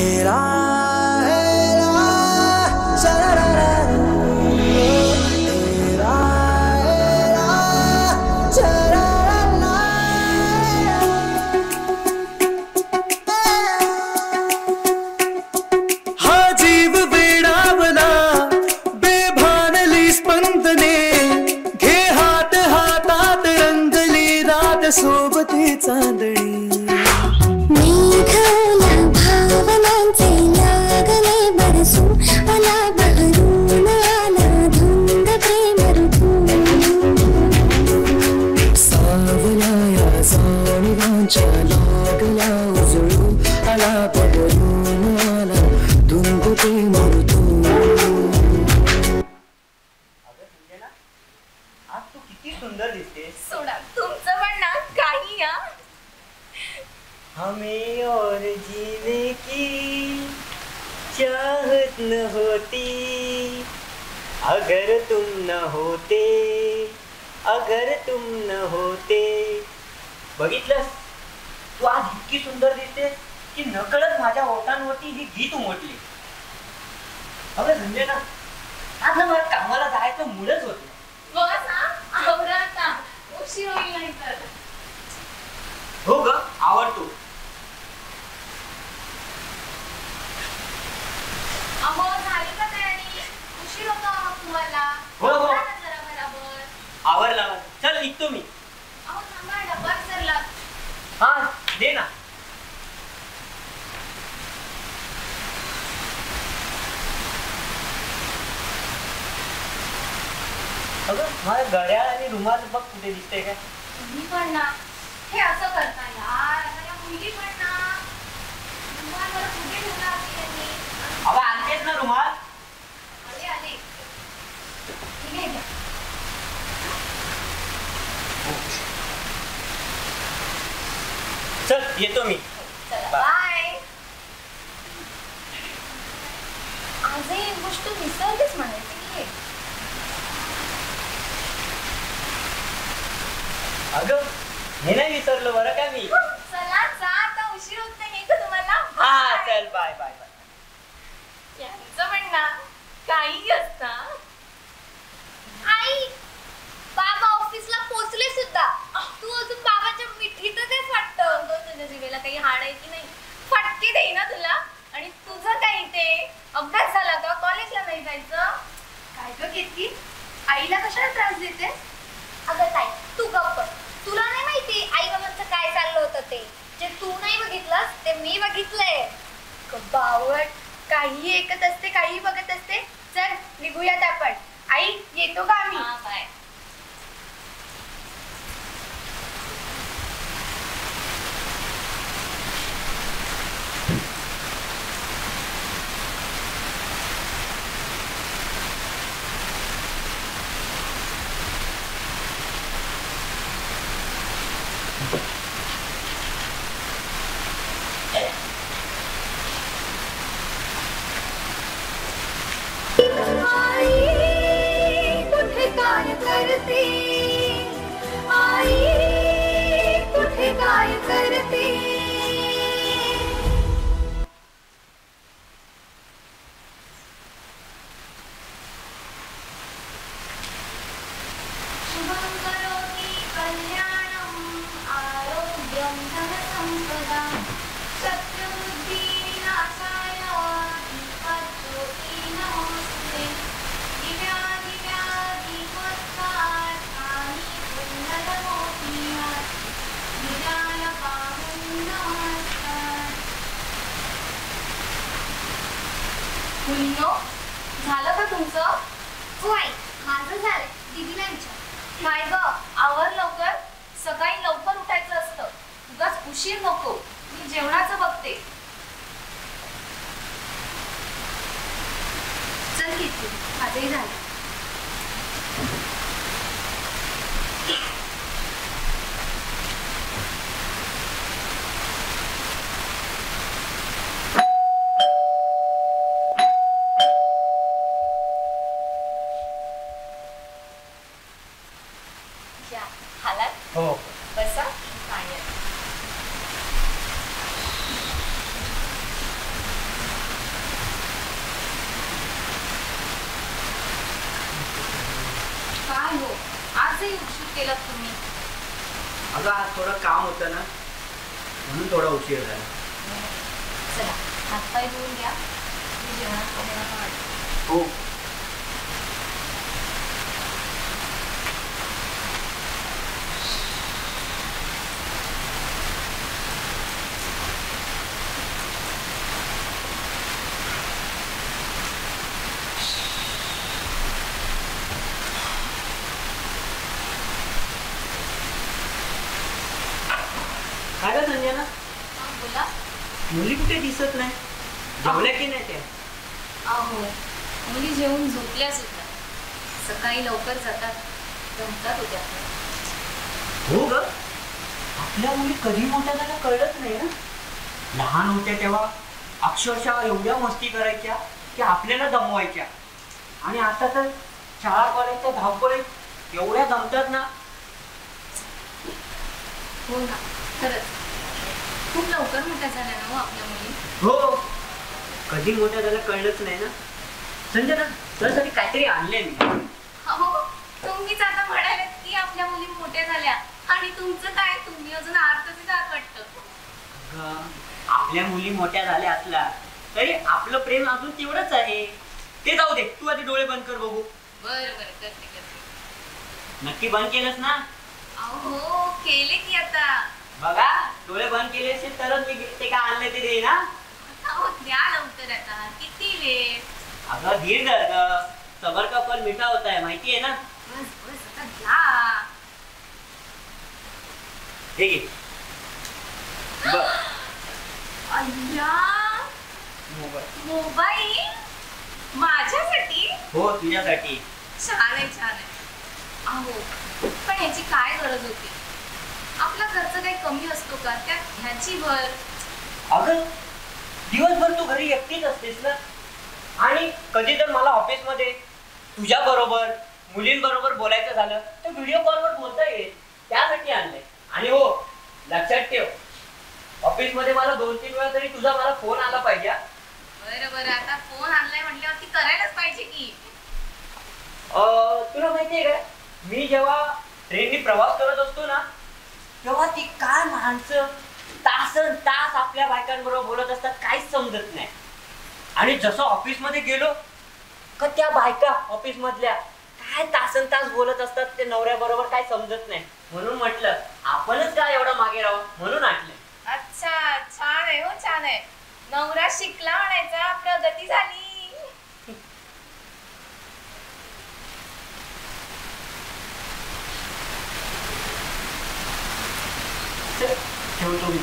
हेरा हेरा शरारा हेरा हेरा शरारा हा जीव वेडावला बेभानली स्पंदने घे हात हातात रंगली रात सोबती चांदणी हमें और जीने की चाहत न होती अगर तुम न होते, अगर तुम न होते. बघितलंस तू आज इतकी सुंदर दिसते की नकळत माझ्या ओठांवरती ही गीत उमटली. अगं संजय ना, आज ना मला कामाला जायचं मूडच होत नाही. बस आवरा आता, उशीर होईल नाही तर. हो ग, आवडतो. अहो झाली का तयारी? उशीर होतो तुम्हाला. हो हो, जरा बरोबर आवरला. चल निघतो मी. अहो थांबा, डब्बा विसरला. हा दे ना. अगं माझ्या घड्याळ आणि रुमाल बघ कुठे दिसतंय काय? तुम्ही पण ना हे असं करता यार. आता या मुलगी पण ना रुमाल मला कुठे ठेवला असेल यांनी. अगं आणतेस ना रुमाल? आले आले. ठीक आहे घ्या. चल येतो मी. चला बाय. आजही एक गोष्ट विसरलीच म्हणायची की. अगं हे नाही विसरलो बरं का मी. चला जा, आता उशीर होत नाही का तुम्हाला? हा चल बाय बाय बाय. यांचं पण ना काही असता. आई बाबा ऑफिसला पोहोचले सुद्धा. तू अजून बाबाच्या मिठीतच वाटतं. तुझ्या जीवेला काही हाड आहे की नाही? फटके देई ना तुला. आणि तुझं काही ते अभ्यास झाला का? कॉलेजला नाही जायचं काय ग केतकी? आईला कशाला त्रास देते? अगं ताई तू गप्प. तुला नाही माहिती आई बाबांचं काय चाललं होतं ते. जे तू नाही बघितलंस ते मी बघितलंय. बावट, काही ऐकत असते, काही बघत असते. चल निघूयात आपण. आई येतो का आम्ही? बाय. झालं का तुमचं? हो आई माझं झालंय. दीदीला विचार. नाही ग, आवर लवकर. सकाळी लवकर उठायचं असतं. उगाच उशीर नको. मी जेवणाचं बघते. चल किती माझंही झालं. हो बसा. काय हो, आजही उशीर केलात तुम्ही? अगं आज थोडं काम होतं ना, म्हणून थोडा उशीर झाला. चला हातपाय धुवून घ्या, मी जेवणात वगैरे वाढते. हो. काय ग संजना, बोला. मुली कुठे दिसत नाही? जेवल्या की नाही त्या? अहो, मुली जेवून झोपल्या सुद्धा. सकाळी लवकर जातात, जमतात होत्या. हो ग, आपल्या मुली कधी मोठ्या झाल्या कळलंच नाही ना. लहान होत्या तेव्हा अक्षरशः एवढ्या मस्ती करायच्या की आपल्याला दमवायच्या, आणि आता तर शाळा कॉलेजच्या धावपळीत एवढ्या दमतात ना. हो ना, खरंच खूप लवकर मोठ्या झाल्या ना हो आपल्या मुली. हो, कधी मोठ्या झाल्या कळलंच नाही ना. संजना, तुझ्यासाठी काहीतरी आणलंय मी. हो, तुम्हीच आता म्हणाले की आपल्या मुली मोठ्या झाल्या, आणि तुमचं काय, तुम्ही अजून अर्थच जात वाटतं. अगं, आपल्या मुली मोठ्या झाल्या असल्या तरी आपलं प्रेम अजून तेवढंच आहे. ते जाऊ दे, तू आधी डोळे बंद कर बघू. बरं बरं, करते. नक्की बंद केलंस ना? अहो, केले की आता. बघा, डोळे बंद केले असेल तरच मी ते काय आणले ते दे ना. अहो, द्या लवकर आता, किती वेळ. अगं धीर धर ग, सबर का फल मीठा होता है, माहिती आहे ना. बस बस आता द्या. हे घे. बघ, अय्या, मोबाईल. मोबाईल माझ्यासाठी? हो, तुझ्यासाठी. छान आहे, छान आहे. अहो, पण ह्याची काय गरज होती? आपला खर्च काही कमी असतो का त्यात ह्याची भर? अगं, दिवसभर तू घरी एकटीच असतेस ना, आणि कधी तर मला ऑफिस मध्ये तुझ्या बरोबर मुलींबरोबर बोलायचं झालं तर व्हिडिओ कॉलवर बोलता येईल, त्यासाठी आणलंय. आणि हो, लक्षात ठेव, ऑफिस मध्ये मला 2-3 वेळा तरी तुझा मला फोन आला पाहिजे. बरं बरं, आता फोन आणलाय म्हटल्यावरती करायलाच पाहिजे की. तुला माहितीये काय, मी जेव्हा ट्रेननी प्रवास करत असतो ना, तेव्हा ती काय माणसं तासन तास आपल्या बायकांबरोबर बोलत असतात, काहीच समजत नाही. आणि जसं ऑफिस मध्ये गेलो का त्या बायका ऑफिस मधल्या काय तासन तास बोलत असतात, ते नवऱ्याबरोबर काय समजत नाही. म्हणून म्हटलं आपणच काय एवढं मागे राहू, म्हणून आटलं. अच्छा, छान आहे हो, छान आहे. नवरा शिकला म्हणायचा, प्रगती झाली. ठेवतो मी.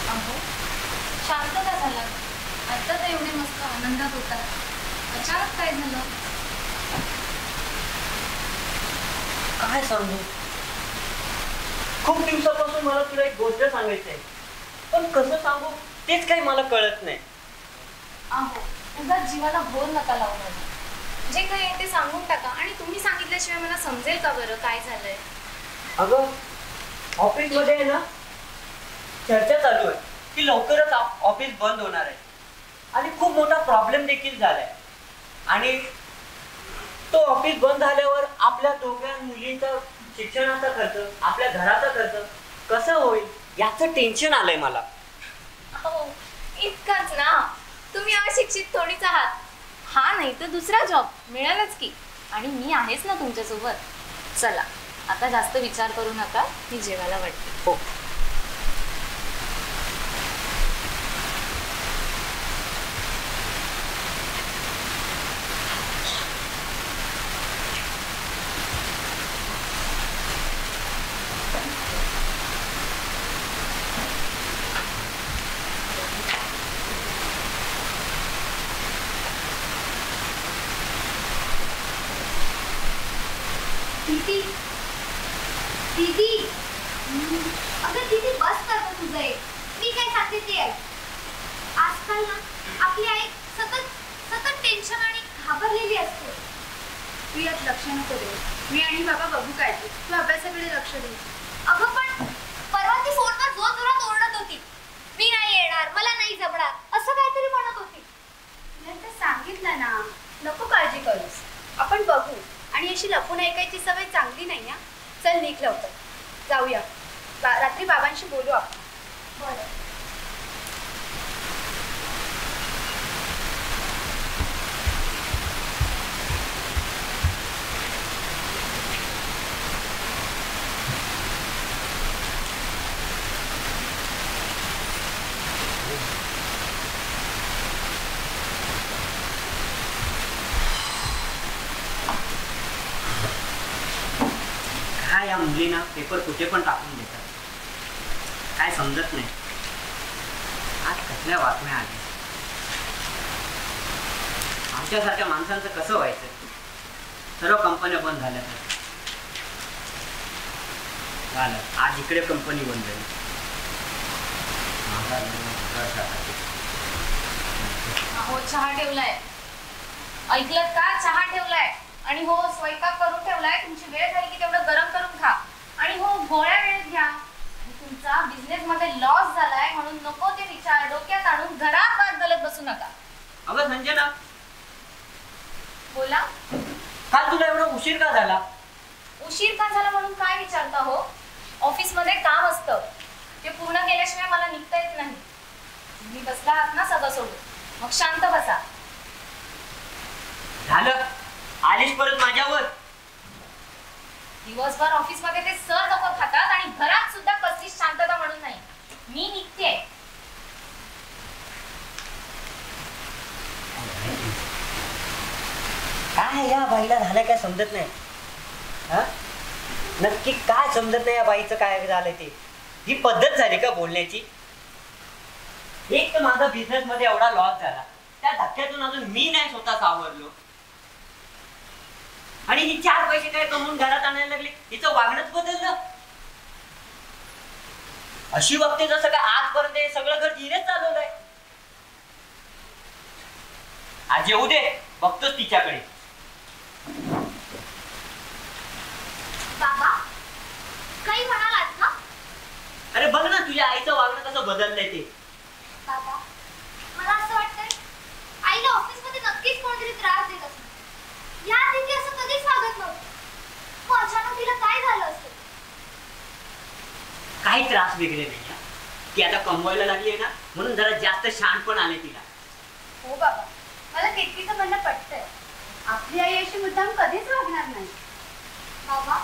अहो, शांत का झाला? आता तर एवढे मस्त आनंदात होता, अचानक काय झालं? काय सांगू, खूप दिवसापासून मला तुला एक गोष्ट सांगायची आहे, पण कसं सांगू तेच काही मला कळत नाही. अहो, उगाच जीवाला घोर नका लावू मला. जे काही आहे ते सांगून टाका, आणि तुम्ही सांगितल्याशिवाय मला समजेल का बरं काय झालंय? अगं, ऑफिस मध्ये आहे ना, चर्चा चालू आहे की लवकरच ऑफिस बंद होणार आहे, आणि खूप मोठा प्रॉब्लेम देखील झालाय. आणि तो ऑफिस बंद झाल्यावर आपल्या दोघ्या मुलींचा शिक्षणाचा खर्च, आपल्या घराचा खर्च कसं होईल याचं टेन्शन आलंय मला. हो, इतकंच ना. तुम्ही अशिक्षित थोडीच आहात. हा नाही तर दुसरा जॉब मिळेलच की, आणि मी आहेच ना तुमच्यासोबत. चला, आता जास्त विचार करू नका, मी जेवायला वाटते. हो. दीदी, दीदी, अगं आई. आजकाल ना आपली आई सतत सतत टेन्शन आणि घाबरलेली असते. तू यात लक्ष नको दे. मी आणि बाबा बघू काय ते. तू अभ्यासाकडे लक्ष दे. अगं पण परवा ती फोनवर जोर जोरात ओरडत होती. मी नाही येणार, मला नाही जमणार, असं काहीतरी म्हणत होती. तर सांगितलं ना, नको काळजी करूस. आपण बघू. आणि अशी लपून ऐकायची सवय चांगली नाही ना. चल निघ लवकर जाऊया. रात्री बाबांशी बोलू आपण. बरं. काय या मुलींना पेपर कुठे पण टाकून देतात, काय समजत नाही. आज कसल्या बातम्या आल्या. आमच्यासारख्या माणसांचं कसं व्हायचं. सर्व कंपन्या बंद झाल्या. झालं आज इकडे कंपनी बंद झाली. हो चहा ठेवलाय. ऐकलं का? चहा ठेवलाय. आणि हो स्वयंपाक करून ठेवलाय. तुमची वेळ झाली की तेवढं गरम करून खा. आणि हो गोळ्या वेळेत घ्या. आणि तुमचा बिझनेस मध्ये लॉस झालाय म्हणून नको ते विचार डोक्यात आणून घरात वाद घालत बसू नका. अगं संजना, बोला. काल तुला एवढा उशीर का झाला? उशीर का झाला म्हणून काय विचारता हो? ऑफिस मध्ये काम असतं, ते पूर्ण केल्याशिवाय मला निघता येत नाही. तुम्ही बसला आहात ना सगळं सोडून, मग शांत बसा. झालं आलीस परत माझ्यावर. दिवसभर ऑफिस मध्ये ते सर लोक खातात आणि घरात सुद्धा कसलीच शांतता म्हणून नाही. मी निघते. काय या बाईला झालं काय समजत नाही. नक्की काय समजत नाही या बाईचं काय झालंय ते. ही पद्धत झाली का बोलण्याची. एक तर माझा बिझनेस मध्ये एवढा लॉस झाला, त्या धक्क्यातून अजून मी नाही स्वतः सावरलो. आणि ही 4 पैसे काय कमवून घरात आणायला लागली. हिचं वागणंच बदललं. अशी वागते जसं काय आजपर्यंत हे सगळं घर हिनेच चालवलंय. आज येऊ दे, बघतोच तिच्याकडे. बाबा काही म्हणालात ना? अरे बघ ना तुझ्या आईचं वागणं कसं बदललंय ते. बाबा मला असं वाटतंय आईला ऑफिस मध्ये नक्कीच कोणतरी त्रास देत असणार. या आधी असं कधीच वागत नव्हतं. मग अचानक तिला काय झालं असेल? काही त्रास वेगळे नाही. ती आता कमवायला लागली आहे ना, म्हणून जरा जास्त शहाणपण आले तिला. हो बाबा, मला केतकीचं म्हणणं पटतंय. आपली आई अशी मुद्दाम कधीच वागणार नाही. बाबा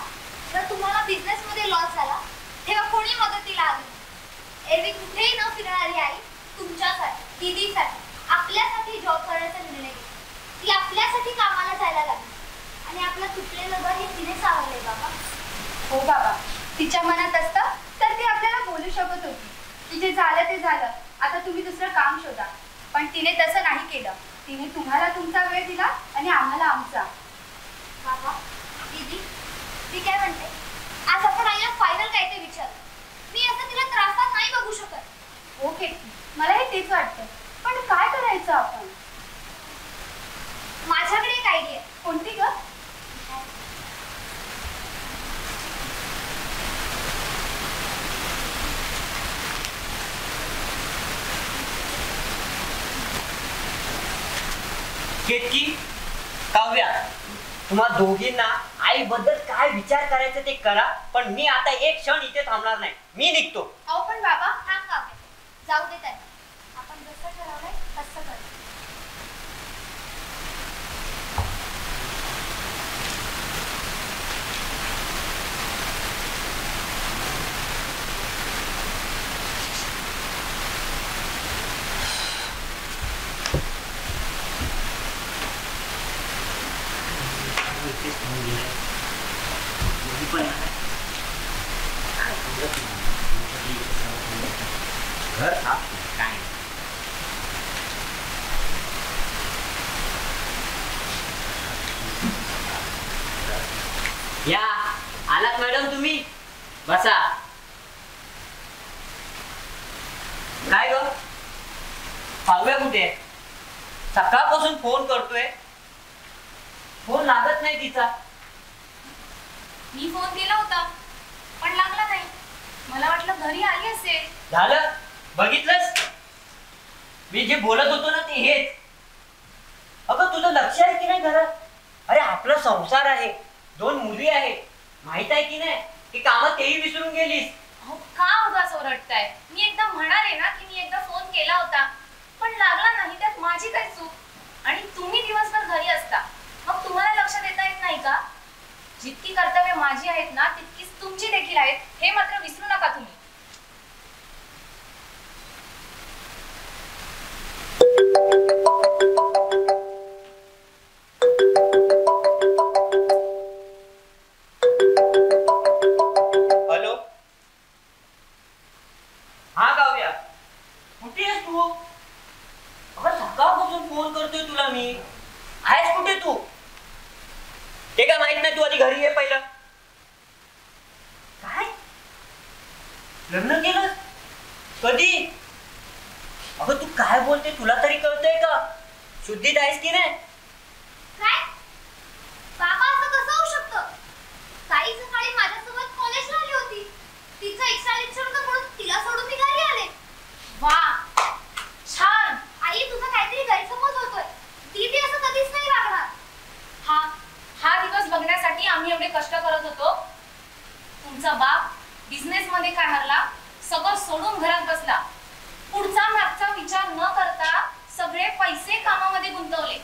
जर तुम्हाला बिझनेस मध्ये लॉस झाला तेव्हा कोणी मदतीला आलं नाही. एरवी कुठेही न फिरणारी आई तुमच्यासाठी, दीदीसाठी, आपल्यासाठी जॉब करण्याचा निर्णय घेतला. ती आपल्यासाठी कामाला जायला लागली आणि आपलं तुटलेलं घर हे तिने सावरलंय बाबा. हो बाबा, तिच्या मनात असतं तर ती आपल्याला बोलू शकत होती की जे झालं ते झालं, आता तुम्ही दुसरं काम शोधा. पण तिने तसं नाही केलं. तिने तुम्हाला तुमचा वेळ दिला आणि आम्हाला आमचा. बाबा दीदी ती काय म्हणते? आज आपण आईला फायनल काय ते विचार. मी असं तिला त्रासात नाही बघू शकत. हो केतकी, मलाही तेच वाटतं. पण काय करायचं आपण? माझ्याकडे एक आयडिया आहे. कोणती ग? केतकी, काव्या, तुम्हा दोघींना आईबद्दल काय विचार करायचं ते करा. पण मी आता एक क्षण इथे थांबणार नाही. मी निघतो. अहो पण बाबा थांब काव्य, जाऊ दे त्यांना. आपण जसं ठरवलंय तसं करू. घर साफ काय या आलात मॅडम तुम्ही? बसा. काय ग काव्या कुठे आहे? सकाळपासून फोन करतोय, फोन लागत नाही तिचा. मी फोन केला होता पण लागला नाही. मला वाटलं घरी आली असेल. झालं बघितलंस, मी जे बोलत होतो ना ते हेच. अगं तुझं लक्ष आहे की नाही घरात? अरे आपला संसार आहे, 2 मुली आहेत, माहित आहे की नाही की कामात तेही विसरून गेलीस. अहो का उगाच ओरडताय? मी एकदा म्हणाले ना की मी एकदा फोन केला होता पण लागला नाही, त्यात माझी काय चूक? आणि तुम्ही दिवसभर घरी असता, मग तुम्हाला लक्ष देता येत नाही का? जितकी कर्तव्य माझी आहेत ना तितकीच तुमची देखील आहेत, हे मात्र विसरू नका तुम्ही. हॅलो, हा काव्या, कुठे आहेस तू? अगं सकाळपासून फोन करतोय तुला मी. आहेस कुठे तू? ते काय माहित नाही, तू आधी घरी ये पहिलं. काय लग्न केलंस? कधी? अगं तू काय बोलते, तुला तरी कळतंय का? शुद्धीत आहेस की नाही? काय बाबा, असं कसं होऊ शकतं? ताई सकाळी माझ्यासोबत कॉलेजला आली होती, तिचं एक्स्ट्रा लेक्चर होतं म्हणून तिला सोडून मी घरी आले. वा छान. आई तुझा काहीतरी गैरसमज होतोय, दीदी असं कधीच नाही वागणार. हा दिवस बघण्यासाठी आम्ही एवढे कष्ट करत होतो. तुमचा बाप बिझनेस मध्ये काय हरला, सगळं सोडून घरात बसला. पुढचा मागचा विचार न करता सगळे पैसे कामामध्ये गुंतवले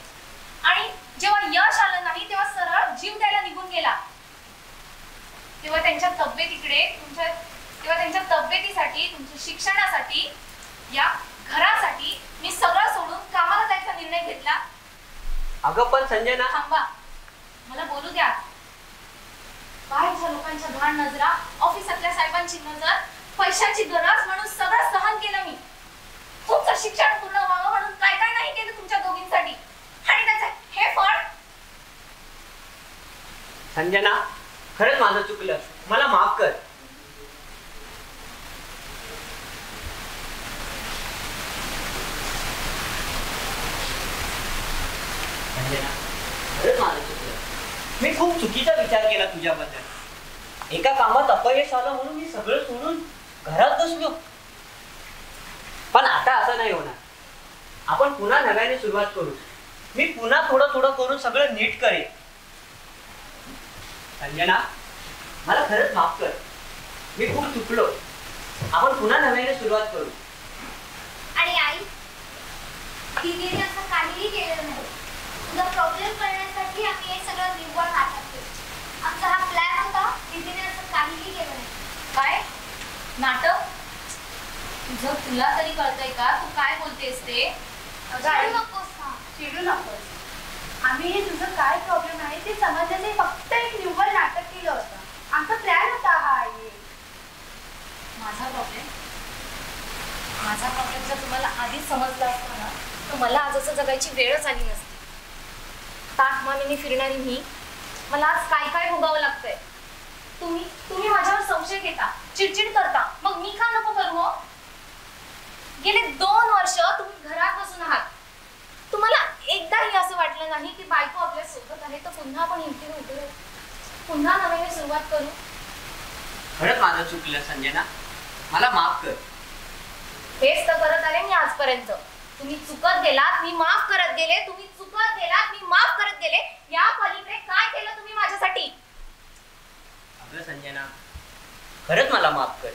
आणि जेव्हा यश आलं नाही तेव्हा सरळ जीव द्यायला निघून गेला. तेव्हा त्यांच्या तब्येतीसाठी, तुमच्या शिक्षणासाठी, या घरासाठी मी सगळं सोडून कामाला जायचा निर्णय घेतला. अगं पण संजना, थांबा, मला बोलू द्या. बाहेरच्या लोकांच्या घाण नजरा, ऑफिसातल्या साहेबांची नजर, पैशाची गरज म्हणून सगळं सहन केलं मी. तुमचं शिक्षण पूर्ण व्हावं म्हणून काय काय नाही केलं तुमच्या दोघींसाठी, आणि त्याचं हे फळ. संजना, खरंच माझं चुकलं, मला माफ कर. संजना, खरंच माझं चुकलं. मी खूप चुकीचा विचार केला तुझ्याबद्दल. एका कामात अपयश आलं म्हणून मी सगळं सोडून घरात बसलो. पण आता असं नाही होणार. आपण पुन्हा नव्याने सुरुवात करू. मी पुन्हा थोडं थोडं करून सगळं नीट करेन. संजना, मला खरंच माफ कर, मी खूप चुकलो. आपण पुन्हा नव्याने सुरुवात करू. आणि आई, दीदीने असं काहीही केलेलं नाही. तुझा प्रॉब्लेम करण्यासाठी आम्ही हे सगळं निव्वळ नाटक केलं. आमचा हा प्लॅन होता, दीदीने असं काहीही केलं नाही. काय नाटक? तुझं तुला तरी कळतंय का तू काय बोलतेस ते? चिडू नकोस. आम्ही हे तुझं काय प्रॉब्लेम आहे ते समजण्याचे फक्त एक निव्वळ नाटक केलं होतं. आमचा प्लॅन होता हा. आहे माझा प्रॉब्लेम जर तुम्हाला आधीच समजला असता ना तर मला आज असं जगायची वेळच आली नसती. ताकमानेने फिरणारी मी, मला आज काय काय भोगावं लागतंय. तुम्ही माझ्यावर संशय घेता, चिडचिड करता, मग मी का नको करू? हो, गेले 2 वर्ष तुम्ही घरात बसून आहात. तुम्हाला एकदाही असं वाटलं नाही की बायको आपल्या सोबत आहे तर पुन्हा आपण इथे उभे पुन्हा नव्याने सुरुवात करू? खरंच माझं चुकलं संजना, मला माफ कर. हेच तर करत आले मी आजपर्यंत. तुम्ही चुकत गेलात, मी माफ करत गेले. तुम्ही चुकत गेलात, मी माफ करत गेले. या पलीकडे काय केलं तुम्ही माझ्यासाठी? अगं संजना, खरंच मला माफ कर.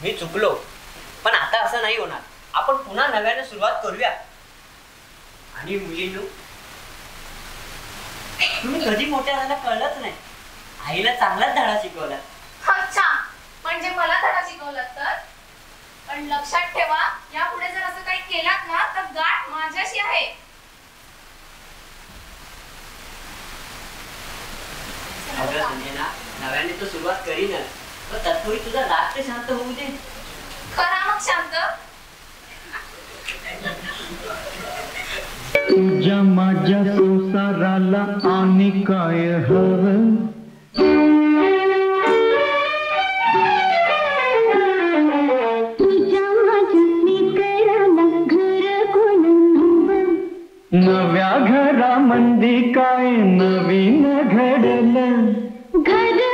मी चुकलो, पण आता असं नाही होणार. आपण पुन्हा नव्याने सुरुवात करूया. आणि मुलींनो, तुम्ही कधी मोठ्या झाला कळलंच नाही. आईला चांगलाच धडा शिकवला. अच्छा, म्हणजे मला धडा शिकवलात तर? पण लक्षात ठेवा, यापुढे जर असं काही केलात ना तर गाठ माझ्याशी आहे. अगं संजना, नव्याने तर सुरुवात करीनच, पण तत्पूर्वी तुझा राग तर शांत होऊ दे. करा मग शांत. तुझ्या माझ्या संसाराला आणि काय हवं, तुझ्या माझ्या कराला घर कोण नव्या घरामंदी काय नवीन घडलं घर